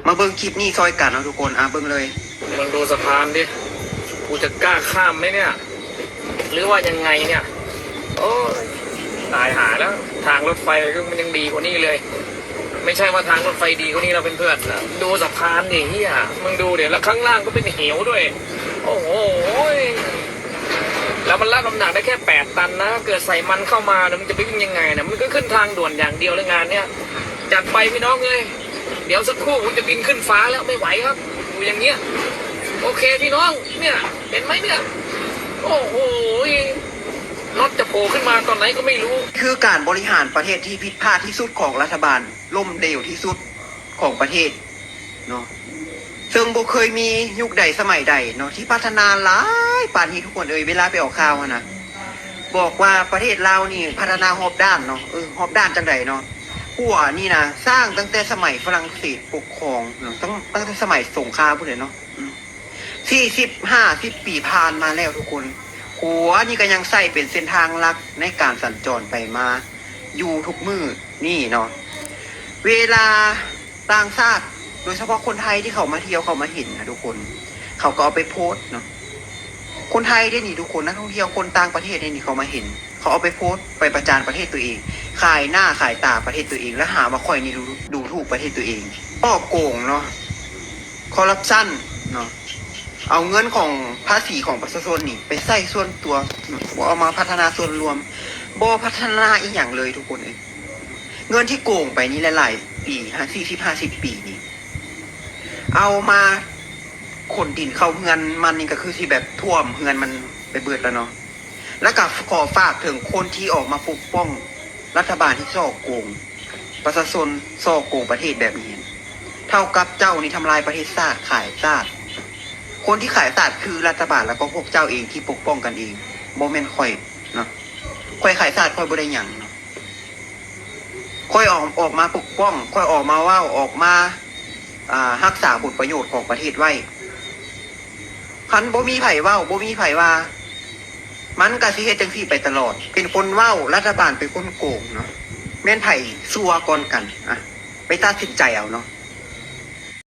มาเบิ่งคลิปนี้ซอยกันเนาะทุกคนเบิ่งเลยมึงดูสะพานดิกูจะกล้าข้ามไหมเนี่ยหรือว่ายังไงเนี่ยโอ้ตายหาแล้วทางรถไฟก็มันยังดีกว่านี้เลยไม่ใช่ว่าทางรถไฟดีกว่านี้เราเป็นเพื่อนดูสะพานดิเฮียมึงดูเดี๋ยวแล้วข้างล่างก็เป็นเหวด้วยโอ้โหแล้วมันรับน้ำหนักได้แค่8 ตันนะเกิดใส่มันเข้ามาแล้วมันจะไปวิ่งยังไงนะมันก็ขึ้นทางด่วนอย่างเดียวเลยงานเนี้ยจัดไปพี่น้องเลยเดี๋ยวสักครู่ผมจะบินขึ้นฟ้าแล้วไม่ไหวครับดูอย่างเงี้ยโอเคพี่น้องเนี่ยเห็นไหมเนี่ยโอ้โหรถจะโผล่ขึ้นมาตอนไหนก็ไม่รู้คือการบริหารประเทศที่ผิดพลาดที่สุดของรัฐบาลล่มเหลวที่สุดของประเทศเนาะซึ่งบ่เคยมียุคใดสมัยใดเนาะที่พัฒนาหลายป่านนี้ทุกคนเวลาไปออกข่าวนะบอกว่าประเทศลาวนี่พัฒนาหอบด้านเนาะหอบด้านจังไดเนาะหัวนี่นะสร้างตั้งแต่สมัยฝรั่งเศสปกครองเนาะตั้งแต่สมัยสงครามพุ่นเลยเนาะ40-50 ปีผ่านมาแล้วทุกคนหัวนี่ก็ยังใส่เป็นเส้นทางหลักในการสัญจรไปมาอยู่ทุกมือนี่เนาะเวลาต่างชาติโดยเฉพาะคนไทยที่เขามาเที่ยวเขามาเห็นนะทุกคนเขาก็เอาไปโพสต์เนาะคนไทยได้นี่ทุกคนนักท่องเที่ยวคนต่างประเทศได้นี่เขามาเห็นเขาเอาไปโพสต์ไปประจานประเทศตัวเองขายหน้าขายตาประเทศตัวเองแล้วหาว่าค่อยนี่ดูถูกประเทศตัวเองอ้อโกงเนาะคอร์รัปชันเนาะเอาเงินของภาษีของประชาชนนี่ไปใส่ส่วนตัวเอามาพัฒนาส่วนรวมบ่พัฒนาอีกอย่างเลยทุกคนเงินที่โกงไปนี่หลายๆปี40-50 ปีนี่เอามาขนดินเข้าเฮือนมันนี่ก็คือที่แบบท่วมเฮือนมันไปเบิดแล้วเนาะแล้วก็ขอฝากถึงคนที่ออกมาปกป้องรัฐบาลที่ซ่อโกงประชาชนซ่อโกงประเทศแบบนี้เท่ากับเจ้านี่ทำลายประเทศชาติขายชาติคนที่ขายชาติคือรัฐบาลแล้วก็พวกเจ้าเองที่ปกป้องกันเองบ่แม่นค่อยเนาะค่อยขายชาติค่อยบ่ได้หยังเนาะค่อยออกมาปกป้องค่อยออกมาว่าออกมารักษาผลประโยชน์ของประเทศไว้คันบ่มีไผเว้าบ่มีไผว่ามันก็สิเฮ็ดจังซี่ไปตลอดเป็นคนเว้ารัฐบาลเป็นคนโกงเนาะแม่นไผซัวก่อนกันไปตัดสินใจเอาเนาะ